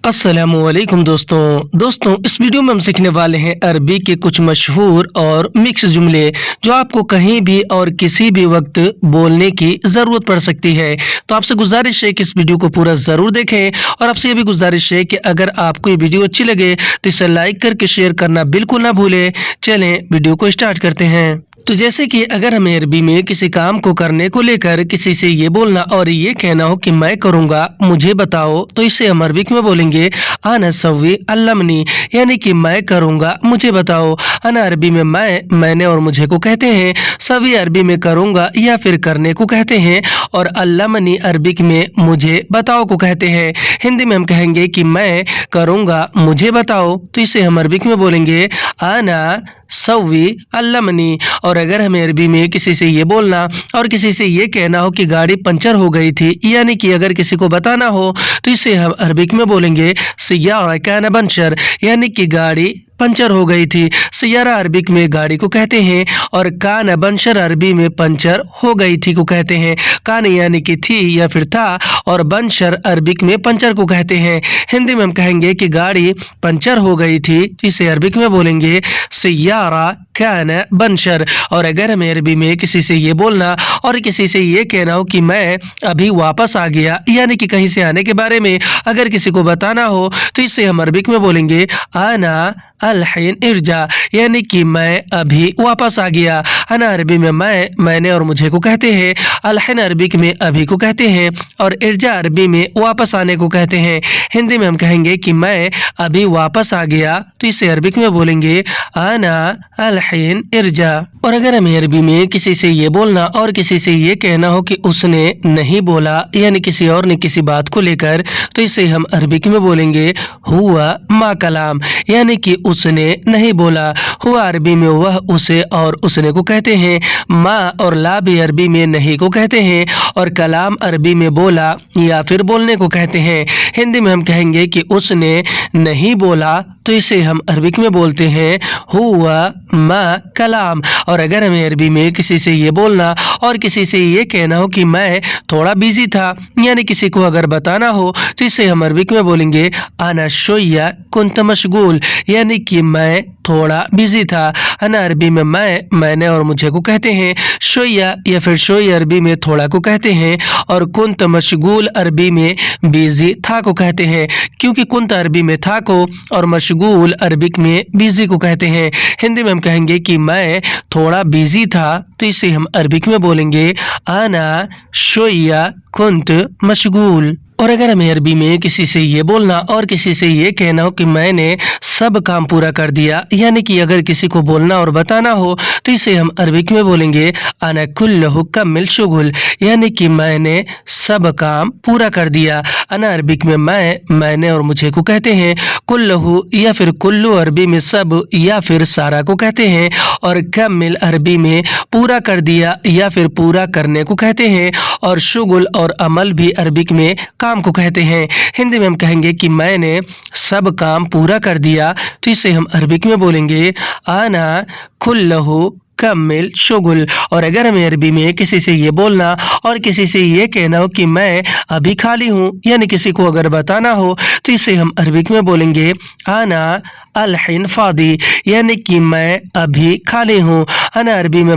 अस्सलामुअलैकुम दोस्तों इस वीडियो में हम सीखने वाले हैं अरबी के कुछ मशहूर और मिक्स जुमले जो आपको कहीं भी और किसी भी वक्त बोलने की ज़रूरत पड़ सकती है। तो आपसे गुजारिश है कि इस वीडियो को पूरा ज़रूर देखें और आपसे ये भी गुजारिश है कि अगर आपको ये वीडियो अच्छी लगे तो इसे लाइक करके शेयर करना बिल्कुल ना भूलें। चलें वीडियो को स्टार्ट करते हैं। तो जैसे कि अगर हमें अरबी में किसी काम को करने को लेकर किसी से ये बोलना और ये कहना हो कि मैं करूँगा मुझे बताओ, तो इसे हम अरबिक में बोलेंगे आना सव्वी अल्लमनी, यानी कि मैं करूँगा मुझे बताओ। अना अरबी में मैंने और मुझे को कहते हैं, सवी अरबी में करूँगा या फिर करने को कहते हैं और अल्लमनी अरबिक में मुझे बताओ को कहते हैं। हिंदी में हम कहेंगे कि मैं करूँगा मुझे बताओ, तो इसे हम अरबिक में बोलेंगे आना सव्वी अल्लमनी। और अगर हमें अरबी में किसी से ये बोलना और किसी से ये कहना हो कि गाड़ी पंचर हो गई थी, यानी कि अगर किसी को बताना हो, तो इसे हम अरबिक में बोलेंगे सियारा काना पंचर, यानी कि गाड़ी पंचर हो गई थी। सियारा अरबिक में गाड़ी को कहते हैं और कान बंशर अरबी में पंचर हो गई थी को कहते हैं। कान यानी कि थी या फिर था और बंशर अरबिक में पंचर को कहते हैं। हिंदी में हम कहेंगे कि गाड़ी पंचर हो गई थी, तो इसे अरबिक में बोलेंगे सियारा कान बंशर। और अगर हमें अरबी में किसी से ये बोलना और किसी से ये कहना हो कि मैं अभी वापस आ गया, यानी कि कहीं से आने के बारे में अगर किसी को बताना हो, तो इसे हम अरबिक में बोलेंगे आना अलहिन इर्जा, यानी कि मैं अभी वापस आ गया। अना अरबी में मैंने और मुझे को कहते हैं, अलहिन अरबिक में अभी को कहते हैं और इर्जा अरबी में वापस आने को कहते हैं। हिंदी में हम कहेंगे कि मैं अभी वापस आ गया, तो इसे अरबिक में बोलेंगे आना अलहिन इर्जा। और अगर हमें अरबी में किसी से ये बोलना और किसी से ये कहना हो कि उसने नहीं बोला, यानी किसी और ने किसी बात को लेकर, तो इसे हम अरबिक में बोलेंगे हुआ मा कलाम, यानी कि उसने नहीं बोला। हुआ अरबी में वह उसे और उसने को कहते हैं। माँ और ला भी अरबी में नहीं को कहते हैं और कलाम अरबी में बोला या फिर बोलने को कहते हैं। हिंदी में हम कहेंगे कि उसने नहीं बोला, तो इसे हम अरबिक में बोलते हैं हुआ मा कलाम। और अगर हमें अरबी में किसी से ये बोलना और किसी से ये कहना हो कि मैं थोड़ा बिजी था, यानी किसी को अगर बताना हो, तो इसे हम अरबिक में बोलेंगे आना शोया कुंत मशगूल, यानी कि मैं थोड़ा बिजी था। अना अरबी में मैंने और मुझे को कहते हैं। शोया या फिर शोई अरबी में थोड़ा को कहते हैं और कुंत मशगूल अरबी में बिजी था को कहते हैं, क्योंकि कुंत अरबी में था को और मशगूल अरबिक में बिजी को कहते हैं। हिंदी में हम कहेंगे कि मैं थोड़ा बिजी था, तो इसे हम अरबिक में बोलेंगे आना शोया कुंत मशगूल। और अगर हमें अरबी में किसी से ये बोलना और किसी से ये कहना हो कि मैंने सब काम पूरा कर दिया, यानी कि अगर किसी को बोलना और बताना हो, तो इसे हम अरबिक में बोलेंगे अना कुल्लहु कम्मिल शुगुल, यानी कि मैंने सब काम पूरा कर दिया। अना अरबिक में मैंने और मुझे को कहते हैं। कुल्लहु या फिर कुल्लू अरबी में सब या फिर सारा को कहते हैं और कम्मिल अरबी में पूरा कर दिया या फिर पूरा करने को कहते हैं और शुगुल और अमल भी अरबिक में काम को कहते हैं। हिंदी में हम कहेंगे कि मैंने सब काम पूरा कर दिया, तो इसे हम अरबिक में बोलेंगे आना कुल्लहु कम्मिल शुगुल। और अगर हमें अरबी में किसी से ये बोलना और किसी से ये कहना हो कि मैं अभी खाली हूँ, यानी किसी को अगर बताना हो, तो इसे हम अरबिक में बोलेंगे आना अलहिन फादी, यानी कि मैं अभी खाली हूँ। अना अरबी में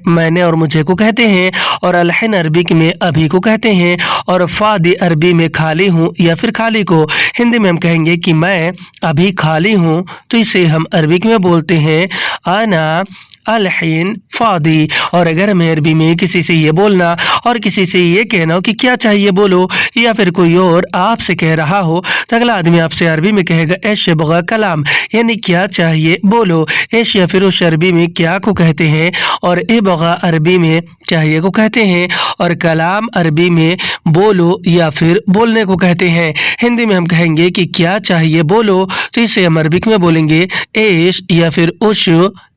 मैंने और मुझे को कहते हैं और अलहिन अरबिक में अभी को कहते हैं और फादी अरबी में खाली हूँ या फिर खाली को। हिंदी में हम कहेंगे कि मैं अभी खाली हूँ, तो इसे हम अरबिक में बोलते हैं आना अलहिन फादी। और अगर हमें अरबी में किसी से ये बोलना और किसी से ये कहना हो कि क्या चाहिए बोलो, या फिर कोई और आपसे कह रहा हो, तो अगला आदमी आपसे अरबी में कहेगा ऐश बगा कलाम, यानी क्या चाहिए बोलो। ऐश या फिर उस अरबी में क्या को कहते हैं और ए बगा अरबी में चाहिए को कहते हैं और कलाम अरबी में बोलो या फिर बोलने को कहते हैं। हिंदी में हम कहेंगे कि क्या चाहिए बोलो, तो इसे हम अरबिक में बोलेंगे ऐश या फिर उश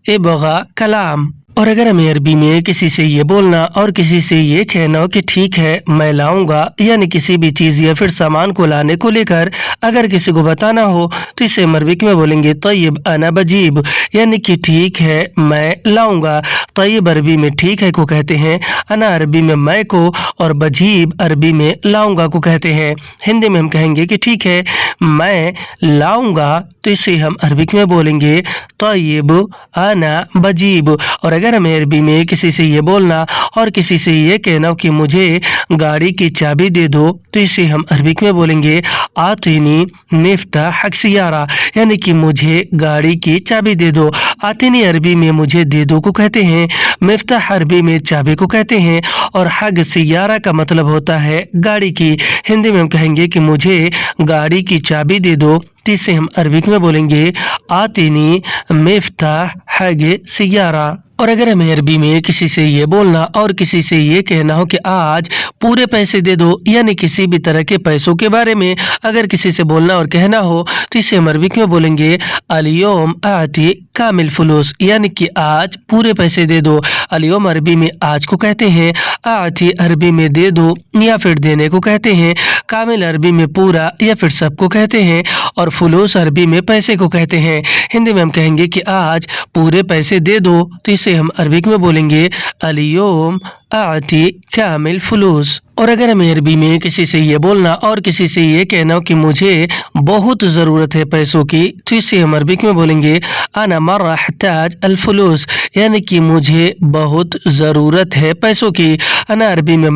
ए बगा कलाम। और अगर हमें अरबी में किसी से ये बोलना और किसी से ये कहना हो कि ठीक है मैं लाऊंगा, यानी किसी भी चीज़ या फिर सामान को लाने को लेकर अगर किसी को बताना हो तो इसे हम अरबिक में बोलेंगे तय्यब अना बजीब, यानी कि ठीक है मैं लाऊंगा। तय्यब अरबी में ठीक है को कहते हैं, अना अरबी में मैं को, और बजीब अरबी में लाऊंगा को कहते हैं। हिंदी में हम कहेंगे कि ठीक है मैं लाऊंगा, तो इसे हम अरबिक में बोलेंगे तय्यब अना बजीब। और अगर हमें अरबी में किसी से ये बोलना और किसी से ये कहना हो कि मुझे गाड़ी की चाबी दे दो, तो इसे हम अरबिक में बोलेंगे आतिनी मिफ्ताह सियारा, यानी कि मुझे गाड़ी की चाबी दे दो। आतिनी अरबी में मुझे दे दो को कहते हैं, मिफ्ताह अरबी में चाबी को कहते हैं, और हग सियारा का मतलब होता है गाड़ी की। हिंदी में हम कहेंगे कि मुझे गाड़ी की चाबी दे दो, तो इसे हम अरबिक में बोलेंगे आतिनी मिफ्ताह हग सियारा। और अगर हमें अरबी में किसी से ये बोलना और किसी से ये कहना हो कि आज पूरे पैसे दे दो, यानी किसी भी तरह के पैसों के बारे में अगर किसी से बोलना और कहना हो तो इसे हम अरबिक में बोलेंगे अलियोम आती कामिल फुलूस, यानी कि आज पूरे पैसे दे दो। अलियोम अरबी में आज को कहते हैं, आती अरबी में दे दो या फिर देने को कहते हैं, कामिल अरबी में पूरा या फिर सबको कहते हैं, और फुलूस अरबी में पैसे को कहते हैं। हिंदी में हम कहेंगे कि आज पूरे पैसे दे दो, तो इसे हम अरबिक में बोलेंगे अलियोम आती कामिल फुलूस। और अगर हमें अरबी में किसी से ये बोलना और किसी से ये कहना हो कि मुझे बहुत ज़रूरत है पैसों की, तो इसे हम अरबिक में बोलेंगे अना मर्रा अहताज अल फुलूस, यानी कि मुझे बहुत ज़रूरत है पैसों की। अना अरबी में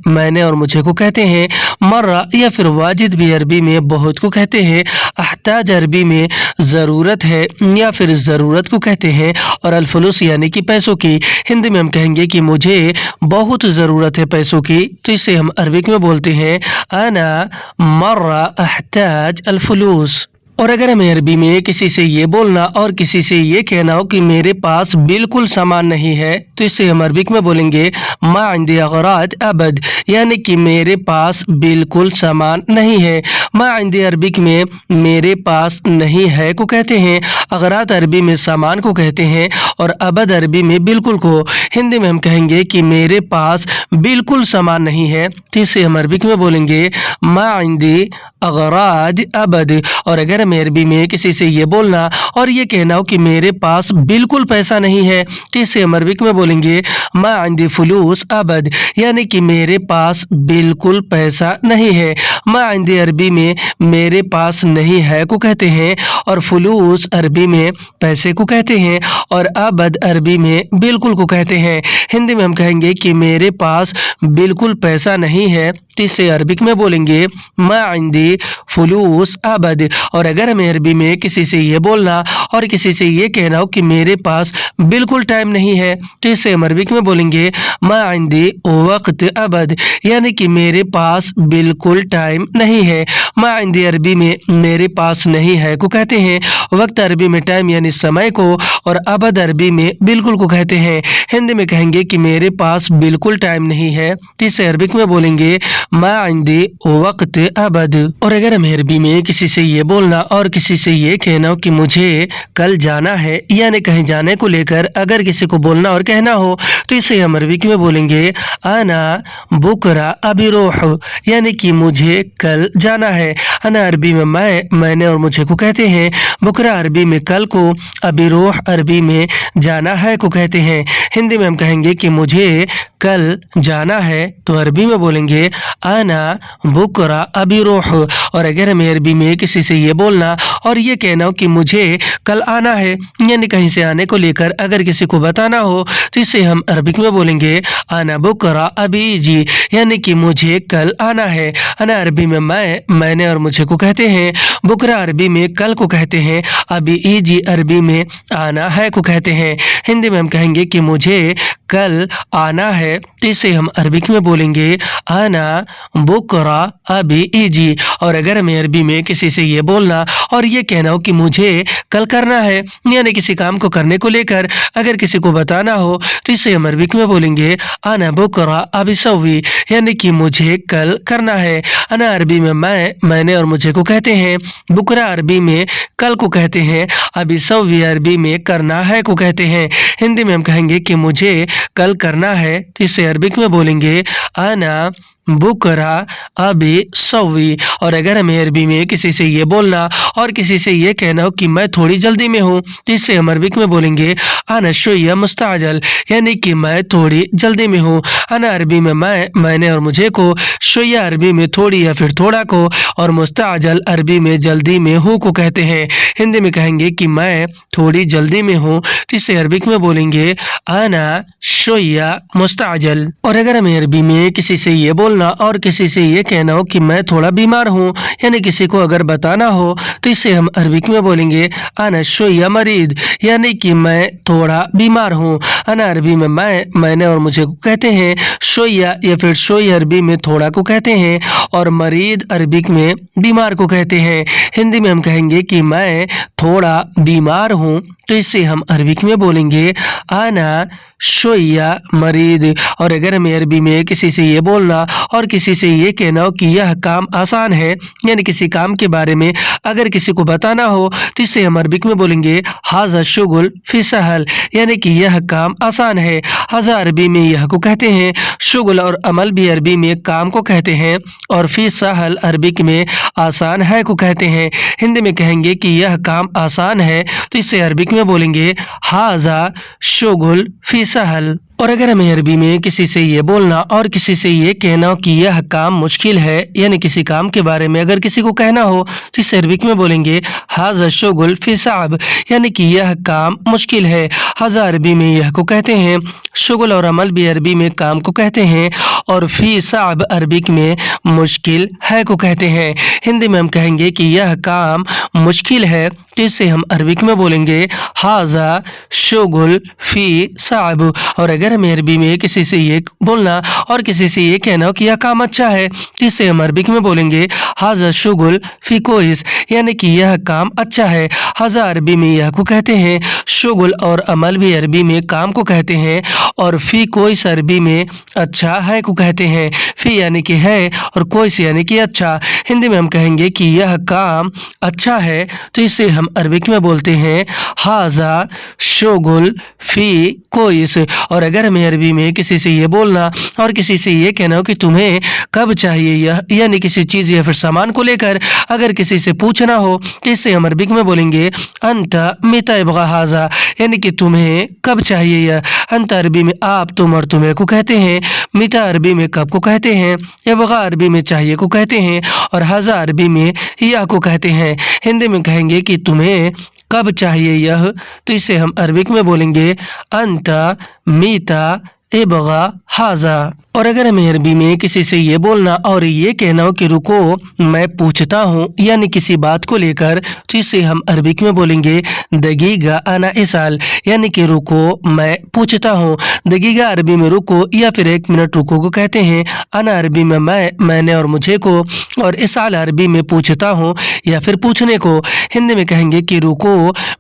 मैंने और मुझे को कहते हैं, मर्रा या फिर वाजिद भी अरबी में बहुत को कहते हैं, अहताज अरबी में ज़रूरत है या फिर ज़रूरत को कहते हैं, और अल फुलूस यानी कि पैसों की। हिंदी में हम कहेंगे कि मुझे बहुत ज़रूरत है पैसों की, तो इसे हम अरबिक में बोलते हैं अना मर्रा अहताज अल फुलूस। और अगर हमें अरबी में किसी से ये बोलना और किसी से ये कहना हो कि मेरे पास बिल्कुल सामान नहीं है, तो इसे हम अरबिक में बोलेंगे मा इंदी अगराज अबद, यानी कि मेरे पास बिल्कुल सामान नहीं है। मा इंदी अरबिक में मेरे पास नहीं है को कहते हैं, अगरात अरबी में सामान को कहते हैं, और अबद अरबी में बिल्कुल को। हिंदी में हम कहेंगे कि मेरे पास बिल्कुल सामान नहीं है, तो इसे हम अरबिक में बोलेंगे मा इंदी अगराज अबद। और अगर हमें अरबी में किसी से ये बोलना और ये कहना हो कि मेरे पास बिल्कुल पैसा नहीं है, तो इसे हम अरबिक में बोलेंगे मा इंदी फुलूस अबद, यानी कि मेरे पास बिल्कुल पैसा नहीं है। मा इंदी अरबी में मेरे पास नहीं है को कहते हैं, और फुलूस अरबी में पैसे को कहते हैं, और अबद अरबी में बिल्कुल को कहते हैं। हिंदी में हम कहेंगे कि मेरे पास बिल्कुल पैसा नहीं है, तो इसे अरबिक में बोलेंगे मा इंदी फुलूस अबद। और अगर हमें अरबी में किसी से ये बोलना और किसी से ये कहना हो कि मेरे पास बिल्कुल टाइम नहीं है, तो इसे हम अरबिक में बोलेंगे मा इंदी वक्त अबद, यानी कि मेरे पास बिल्कुल टाइम नहीं है। मा इंदी अरबी में मेरे पास नहीं है को कहते हैं, वक्त अरबी में टाइम यानी समय को, और अबद अरबी में बिल्कुल को कहते हैं। हिंदी में कहेंगे कि मेरे पास बिल्कुल टाइम नहीं है, तो इसे अरबिक में बोलेंगे मा इंदी वक्त अबद। और अगर हमें अरबी में किसी से ये बोलना और किसी से ये कहना हो कि मुझे कल जाना है, यानी कहीं जाने को लेकर अगर किसी को बोलना और कहना हो, तो इसे हम अरबी में बोलेंगे अना बुकरा अबिरोह, यानी कि मुझे कल जाना है। अना अरबी में मैंने और मुझे को कहते हैं, बुकरा अरबी में कल को, अबिरोह अरबी में जाना है को कहते हैं। हिंदी में हम कहेंगे कि मुझे कल जाना है, तो अरबी में बोलेंगे अना बुकरा अबिरोह। और अगर हमें अरबी में किसी से ये बोलना और ये कहना हो कि मुझे कल आना है, यानी कहीं से आने को लेकर अगर किसी को बताना हो, तो इसे हम अरबिक में बोलेंगे अना बुकरा अबीजी, यानी कि मुझे कल आना है। अना अरबी में मैंने और मुझे को कहते हैं, बुकरा अरबी में कल को कहते हैं, अबीजी अरबी में आना है को कहते हैं। हिंदी में हम कहेंगे कि मुझे कल आना है तो इसे हम अरबिक में बोलेंगे आना बुकरा अभी इजी। और अगर हमें अरबी में किसी से ये बोलना और ये कहना हो कि मुझे कल करना है, यानी किसी काम को करने को लेकर अगर किसी को बताना हो तो इसे हम अरबिक में बोलेंगे आना बुकरा अभी सवी, यानी कि मुझे कल करना है। अना अरबी में मैंने और मुझे को कहते हैं, बुकरा अरबी में कल को कहते हैं, अभी सवी अरबी में करना है को कहते हैं। हिंदी में हम कहेंगे कि मुझे कल करना है तो इसे अरबिक में बोलेंगे आना बुकरा अभी सवी। और अगर हमें अरबी में किसी से ये बोलना और किसी से ये कहना हो कि मैं थोड़ी जल्दी में हूँ तो इसे हम अरबिक में बोलेंगे अना शुय्या मुस्ताजल, यानी कि मैं थोड़ी जल्दी में हूँ। अना अरबी में मैंने और मुझे को, शुय्या अरबी में थोड़ी या फिर थोड़ा को, और मुस्ताजल अरबी में जल्दी में हूँ को कहते हैं। हिंदी में कहेंगे कि मैं थोड़ी जल्दी में हूँ तो इसे अरबिक में बोलेंगे अना शुय्या मुस्ताजल। और अगर हमें अरबी में किसी से ये बोलना और किसी से ये कहना हो कि मैं थोड़ा बीमार हूँ, यानी किसी को अगर बताना हो तो इसे हम अरबिक में बोलेंगे अना शुय्या मरीद, यानी कि मैं थोड़ा बीमार हूँ। अना अरबी में मैंने और मुझे को कहते हैं, शुय्या या फिर शुय्या अरबी में थोड़ा को कहते हैं, और मरीद अरबिक में बीमार को कहते हैं। हिंदी में हम कहेंगे कि मैं थोड़ा बीमार हूँ तो इसे हम अरबिक में बोलेंगे आना शुय्या मरीद। और अगर हमें अरबी में किसी से ये बोलना और किसी से ये कहना हो कि यह काम आसान है, यानी किसी काम के बारे में अगर किसी को बताना हो तो इसे हम अरबिक में बोलेंगे हाजा शुगुल फी सहल, यानी कि यह काम आसान है। हाजा अरबी में यह को कहते हैं, शुगुल और अमल भी अरबी में काम को कहते हैं, और फी सहल अरबिक में आसान है को कहते हैं। हिंदी में कहेंगे कि यह काम आसान है तो इसे अरबिक में बोलेंगे हाजा शुगुल फी सहल। और अगर हमें अरबी में किसी से ये बोलना और किसी से ये कहना हो कि यह काम मुश्किल है, यानी किसी काम के बारे में अगर किसी को कहना हो तो इसे अरबिक में बोलेंगे हाजा शुगुल फी साब, यानी कि यह काम मुश्किल है। हाजा अरबी में यह को कहते हैं, शुगुल और अमल भी अरबी में काम को कहते हैं, और फी साब अरबिक में मुश्किल है को कहते हैं। हिंदी में हम कहेंगे कि यह काम मुश्किल है तो इसे हम अरबिक में बोलेंगे हाजा शुगुल फी साब। और अगर हमें अरबी में किसी से ये बोलना और किसी से ये कहना हो कि यह काम अच्छा है तो इसे हम अरबिक में बोलेंगे हाजा शुगुल फी कोइस, यानी कि यह काम अच्छा है। हाजा अरबी में यह को कहते हैं, शुगुल और अमल भी अरबी में काम को कहते हैं, और फी कोइस अरबी में अच्छा है को कहते हैं। फी यानी कि है और कोइस यानी कि अच्छा। हिंदी में हम कहेंगे कि यह काम अच्छा है तो इसे हम अरबिक में बोलते हैं हाजा शुगुल फी कोइस। और अगर हमें अरबी में किसी से ये बोलना और किसी से ये कहना हो कि तुम्हें कब चाहिए यह, यानी किसी चीज़ या फिर सामान को लेकर अगर किसी से पूछना हो तो इसे हम अरबिक में बोलेंगे अंता मिता यबगा हाजा, यानी कि तुम्हें कब चाहिए यह। अंता अरबी में आप, तुम और तुम्हें को कहते हैं, मिता अरबी में कब को कहते हैं, यबगा अरबी में चाहिए को कहते हैं, और हाजा अरबी में या को कहते हैं। हिंदी में कहेंगे कि तुम्हें कब चाहिए यह तो इसे हम अरबिक में बोलेंगे अंता मीता एबगा हाजा। और अगर हमें अरबी में किसी से ये बोलना और ये कहना हो कि रुको मैं पूछता हूँ, यानी किसी बात को लेकर, तो इसे हम अरबिक में बोलेंगे दगीगा अना इसाल, यानी कि रुको मैं पूछता हूँ। दगीगा अरबी में रुको या फिर एक मिनट रुको को कहते हैं, अना अरबी में मैंने और मुझे को, और इसाल अरबी में पूछता हूँ या फिर पूछने को। हिंदी में कहेंगे कि रुको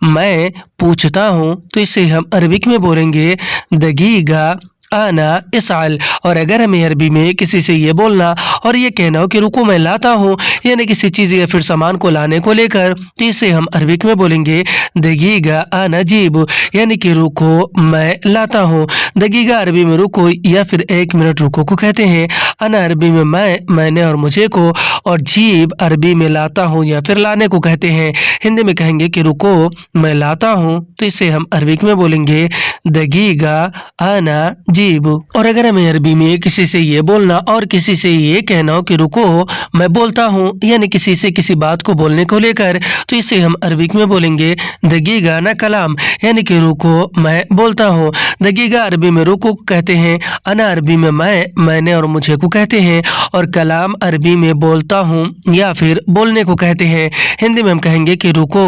मैं पूछता हूँ तो इसे हम अरबिक में बोलेंगे दगीगा आना इसाल। और अगर हमें अरबी में किसी से ये बोलना और ये कहना हो कि रुको मैं लाता हूँ, यानी किसी चीज़ या फिर सामान को लाने को लेकर, तो इसे हम अरबिक में बोलेंगे दगीगा आना जीब, यानी कि रुको मैं लाता हूँ। दगीगा अरबी में रुको या फिर एक मिनट रुको को कहते हैं, अना अरबी में मैंने और मुझे को, और जीब अरबी में लाता हूँ या फिर लाने को कहते हैं। हिंदी में कहेंगे कि रुको मैं लाता हूँ तो इसे हम अरबिक में बोलेंगे दगीगा आना बजीब। और अगर हमें अरबी में किसी से ये बोलना और किसी से ये कहना हो कि रुको मैं बोलता हूँ, यानी किसी से किसी बात को बोलने को लेकर, तो इसे हम अरबिक में बोलेंगे दगीगा ना कलाम, यानी कि रुको मैं बोलता हूँ। दगीगा अरबी में रुको को कहते हैं, अना अरबी में मैंने और मुझे को कहते हैं, और कलाम अरबी में बोलता हूँ या फिर बोलने को कहते हैं। हिंदी में हम कहेंगे कि रुको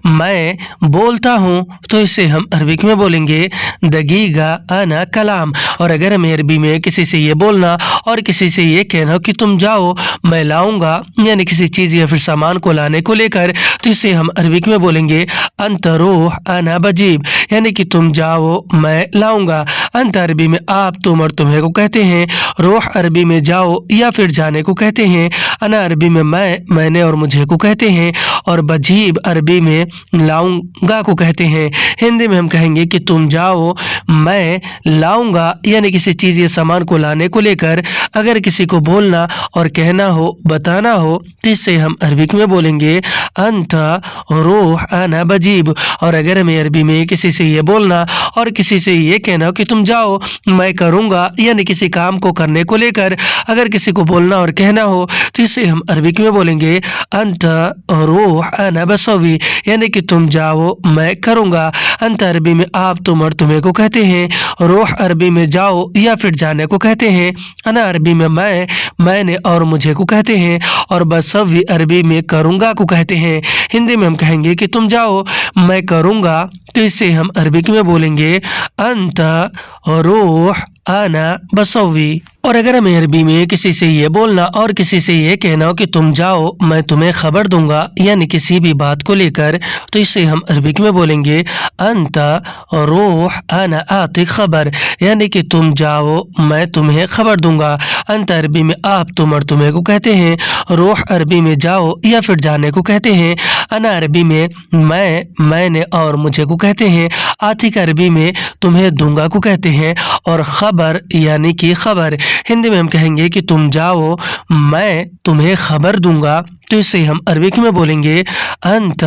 मैं बोलता हूँ, तो इसे हम अरबिक में बोलेंगे दगीगा अना कलाम। और अगर हमें अरबी में किसी से ये बोलना और किसी से ये कहना हो कि तुम जाओ मैं लाऊंगा, यानी किसी चीज़ या फिर सामान को लाने को लेकर, तो इसे हम अरबिक में बोलेंगे अंत रोह अना बजीब, यानी कि तुम जाओ मैं लाऊंगा। अंत अरबी में आप, तुम और तुम्हें को कहते हैं। रोह अरबी में जाओ या फिर जाने को कहते हैं। अना अरबी में मैंने और मुझे को कहते हैं। और बजीब अरबी में लाऊंगा को कहते हैं। हिंदी में हम कहेंगे कि तुम जाओ मैं लाऊंगा, यानी किसी चीज़ या सामान को लाने को लेकर अगर किसी को बोलना और कहना हो, बताना हो, तो इससे हम अरबिक में बोलेंगे अंत रोह अना बजीब। और अगर हमें अरबी में किसी से ये बोलना और किसी से ये कहना हो कि तुम जाओ मैं करूँगा, यानी किसी काम को करने को लेकर अगर किसी को बोलना और कहना हो, तो इसे हम अरबिक में बोलेंगे अंत रोह अना बसवी, यानी कि तुम जाओ मैं करूँगा। अंत अरबी में आप, तुम और तुम्हें को कहते हैं। रोह अरबी में जाओ या फिर जाने को कहते हैं। अना अरबी में मैंने और मुझे को कहते हैं। और बसवी अरबी में करूँगा को कहते हैं। हिंदी में हम कहेंगे कि तुम जाओ मैं करूँगा, तो इसे हम अरबिक में बोलेंगे अंत रोह अना बसवी। और अगर हमें अरबी में किसी से ये बोलना और किसी से ये कहना हो कि तुम जाओ मैं तुम्हें खबर दूंगा, यानी किसी भी बात को लेकर, तो इसे हम अरबिक में बोलेंगे अंत रोह अना आतिक खबर, यानी कि तुम जाओ मैं तुम्हें खबर दूंगा। अंत अरबी में आप, तुम और तुम्हें को कहते हैं। रोह अरबी में जाओ या फिर जाने को कहते हैं। अना अरबी में मैंने और मुझे को कहते हैं। आतिक अरबी में तुम्हें दूंगा को कहते हैं। और खबर यानी कि खबर, हिंदी में हम कहेंगे कि तुम जाओ मैं तुम्हें खबर दूंगा, तो इसे हम अरबिक में बोलेंगे अंत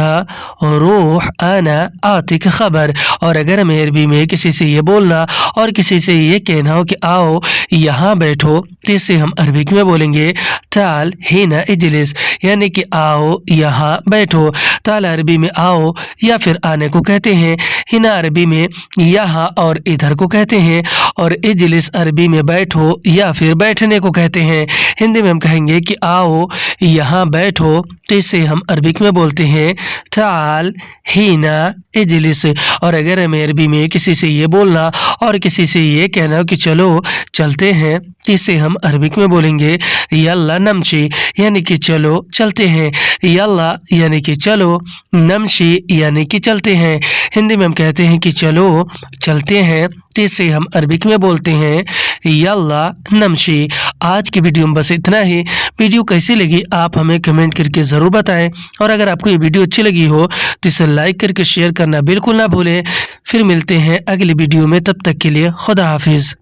रोह अना आतिक खबर। और अगर हमें अरबी में किसी से ये बोलना और किसी से ये कहना हो कि आओ यहाँ बैठो, तो इसे हम अरबिक में बोलेंगे ताल हिना इजलिस, यानी कि आओ यहाँ बैठो। ताल अरबी में आओ या फिर आने को कहते हैं। हिना अरबी में यहाँ और इधर को कहते हैं। और इजलिस अरबी में बैठो या फिर बैठने को कहते हैं। हिंदी में हम कहेंगे कि आओ यहाँ बैठो, तो इसे हम अरबिक में बोलते हैं ताल हिना इजलिस। और अगर हमें अरबी में किसी से ये बोलना और किसी से ये कहना हो कि चलो चलते हैं, तो इसे हम अरबिक में बोलेंगे यल्ला नमशी, यानी कि चलो चलते हैं। यल्ला यानी कि चलो, नमशी यानी कि चलते हैं। हिंदी में हम कहते हैं कि चलो चलते हैं, तो इसे हम अरबिक में बोलते हैं यल्ला नमशी। आज की वीडियो में बस इतना ही। वीडियो कैसी लगी आप हमें कमेंट करके ज़रूर बताएं, और अगर आपको ये वीडियो अच्छी लगी हो तो इसे लाइक करके शेयर करना बिल्कुल ना भूलें। फिर मिलते हैं अगली वीडियो में, तब तक के लिए खुदा हाफिज़।